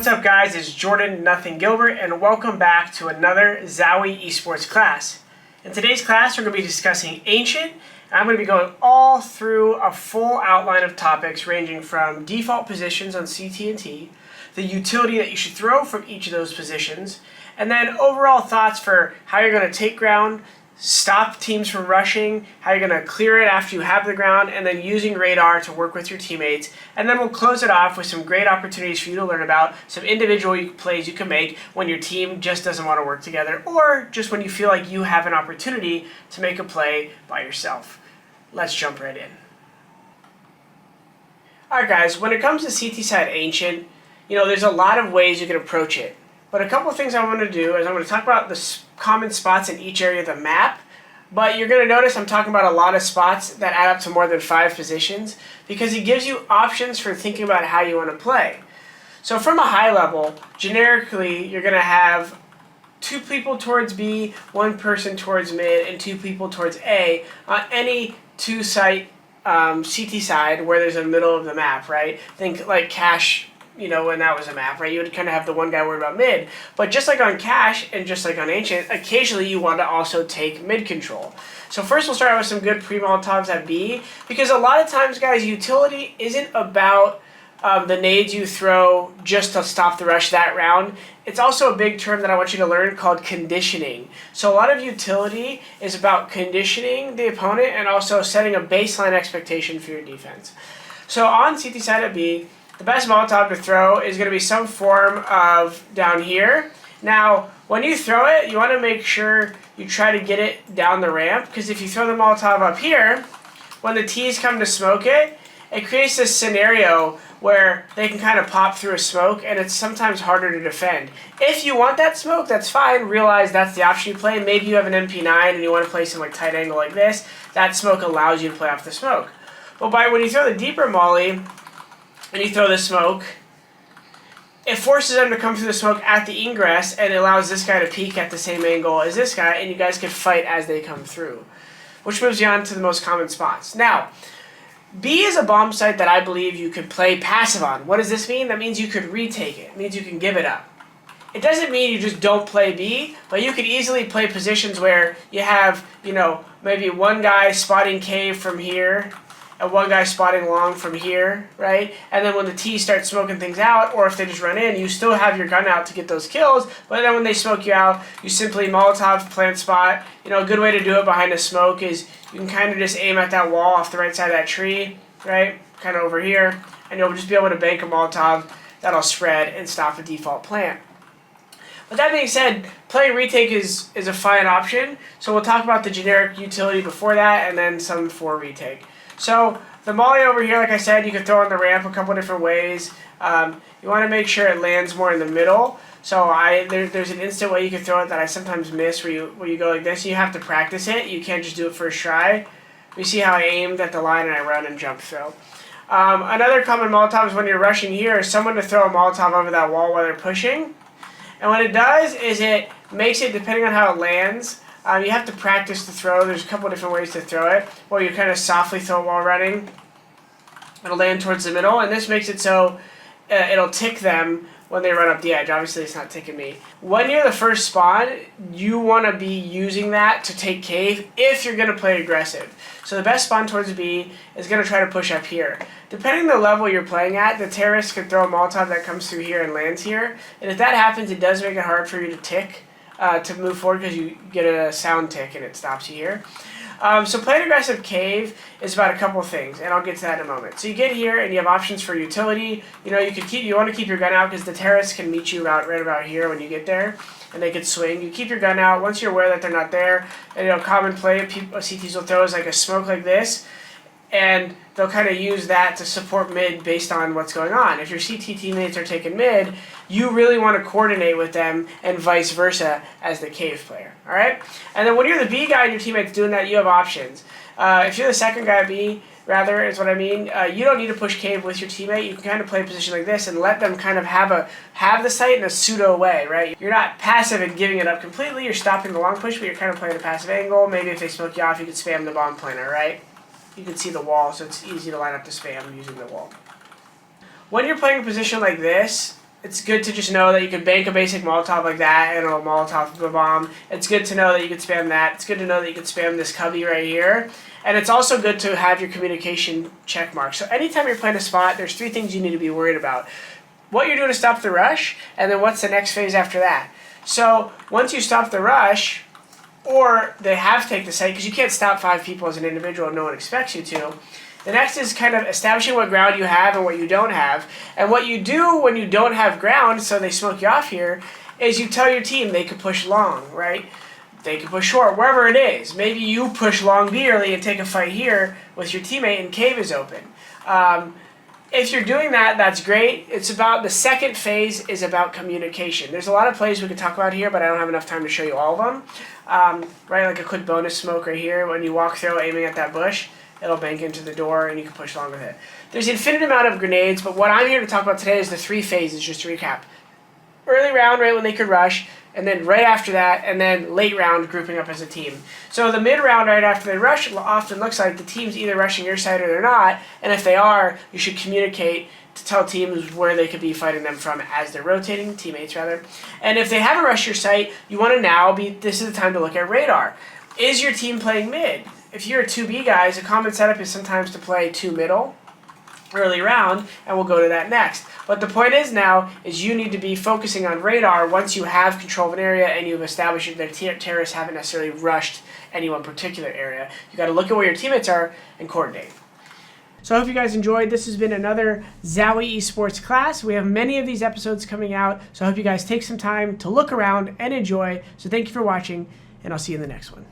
What's up guys, it's Jordan n0thing Gilbert and welcome back to another ZOWIE Esports class. In today's class we're going to be discussing Ancient, and I'm going to be going all through a full outline of topics ranging from default positions on CT&T, the utility that you should throw from each of those positions, and then overall thoughts for how you're going to take ground, stop teams from rushing, how you're going to clear it after you have the ground, and then using radar to work with your teammates. And then we'll close it off with some great opportunities for you to learn about some individual plays you can make when your team just doesn't want to work together, or just when you feel like you have an opportunity to make a play by yourself. Let's jump right in. Alright guys, when it comes to CT side Ancient, there's a lot of ways you can approach it. But a couple of things I want to do is I'm going to talk about the common spots in each area of the map. But you're going to notice I'm talking about a lot of spots that add up to more than 5 positions because it gives you options for thinking about how you want to play. So from a high level, generically, you're going to have 2 people towards B, 1 person towards mid, and 2 people towards A on any 2-site CT side where there's a middle of the map, right? Think like Cash. When that was a map, right? You would kind of have the one guy worried about mid. But just like on Cash and just like on Ancient, occasionally you want to also take mid control. So first we'll start out with some good pre-Molotovs at B, because a lot of times, guys, utility isn't about the nades you throw just to stop the rush that round. It's also a big term that I want you to learn called conditioning. So a lot of utility is about conditioning the opponent and also setting a baseline expectation for your defense. So on CT side at B, the best Molotov to throw is going to be some form of down here. Now, when you throw it, you want to make sure you try to get it down the ramp, because if you throw the Molotov up here, when the T's come to smoke it, it creates this scenario where they can kind of pop through a smoke, and it's sometimes harder to defend. If you want that smoke, that's fine. Realize that's the option you play. Maybe you have an MP9 and you want to play some tight angle like this. That smoke allows you to play off the smoke. But when you throw the deeper molly, and you throw the smoke, it forces them to come through the smoke at the ingress, and it allows this guy to peek at the same angle as this guy, and you guys can fight as they come through. Which moves you on to the most common spots. Now, B is a bomb site that I believe you could play passive on. What does this mean? That means you could retake it. It means you can give it up. It doesn't mean you just don't play B, but you could easily play positions where you have, maybe one guy spotting cave from here, and one guy spotting long from here, right? And then when the T starts smoking things out, or if they just run in, you still have your gun out to get those kills, but then when they smoke you out, you simply Molotov plant spot. A good way to do it behind a smoke is you can kind of just aim at that wall off the right side of that tree, right? Kind of over here, and you'll just be able to bank a Molotov that'll spread and stop a default plant. With that being said, playing retake is a fine option, so we'll talk about the generic utility before that, and then some for retake. So the molly over here, like I said, you can throw on the ramp a couple different ways. You want to make sure it lands more in the middle. So there's an instant way you can throw it that I sometimes miss where you go like this. You have to practice it. You can't just do it first try. You see how I aimed at the line and I run and jump throw. Another common Molotov is when you're rushing here is someone to throw a Molotov over that wall while they're pushing. And what it does is it makes it, depending on how it lands, you have to practice the throw. There's a couple different ways to throw it. Or you kind of softly throw it while running. It'll land towards the middle, and this makes it so it'll tick them when they run up the edge. Obviously, it's not ticking me. When you're the first spawn, you want to be using that to take cave if you're going to play aggressive. So the best spawn towards B is going to try to push up here. Depending on the level you're playing at, the terrorist can throw a Molotov that comes through here and lands here. And if that happens, it does make it hard for you to tick. To move forward because you get a sound tick and it stops you here. So playing aggressive cave is about a couple things, and I'll get to that in a moment. So you get here and you have options for utility. You want to keep your gun out because the terrorists can meet you right about here when you get there, and they could swing. You keep your gun out once you're aware that they're not there. And common play CTs will throw is like a smoke like this, and they'll kind of use that to support mid based on what's going on. If your CT teammates are taking mid, you really want to coordinate with them and vice versa as the cave player, all right? And then when you're the B guy and your teammate's doing that, you have options. If you're the second guy at B, rather, is what I mean, you don't need to push cave with your teammate. You can kind of play a position like this and let them kind of have the site in a pseudo way, right? You're not passive and giving it up completely. You're stopping the long push, but you're kind of playing a passive angle. Maybe if they smoke you off, you could spam the bomb planner, right? You can see the wall, so it's easy to line up the spam using the wall. When you're playing a position like this, It's good to just know that you can bank a basic Molotov like that and it'll Molotov the bomb. It's good to know that you can spam that. It's good to know that you can spam this cubby right here. And it's also good to have your communication check mark. So anytime you're playing a spot, there's 3 things you need to be worried about. What you're doing to stop the rush, and then what's the next phase after that. So once you stop the rush, or they have taken the site, because you can't stop 5 people as an individual, no one expects you to. The next is kind of establishing what ground you have and what you don't have. And what you do when you don't have ground, so they smoke you off here, is you tell your team they could push long, right? They could push short, wherever it is. Maybe you push long B early and take a fight here with your teammate and cave is open. If you're doing that, that's great. It's about, the second phase is about communication. There's a lot of plays we could talk about here, but I don't have enough time to show you all of them. Right, like a quick bonus smoke right here. When you walk through aiming at that bush, it'll bank into the door and you can push long with it. There's an infinite amount of grenades, but what I'm here to talk about today is the 3 phases, just to recap. Early round, right when they could rush, and then right after that, and then late round grouping up as a team. So the mid round right after they rush often looks like the team's either rushing your side or they're not, and if they are, you should communicate to tell teams where they could be fighting them from as they're rotating, teammates rather. And if they haven't rushed your site, you want to now this is the time to look at radar. Is your team playing mid? If you're a 2B guys, a common setup is sometimes to play 2 middle, early round, and we'll go to that next. But the point is now, is you need to be focusing on radar once you have control of an area and you've established that terrorists haven't necessarily rushed any one particular area. You got to look at where your teammates are and coordinate. So I hope you guys enjoyed. This has been another ZOWIE Esports class. We have many of these episodes coming out, so I hope you guys take some time to look around and enjoy. So thank you for watching, and I'll see you in the next one.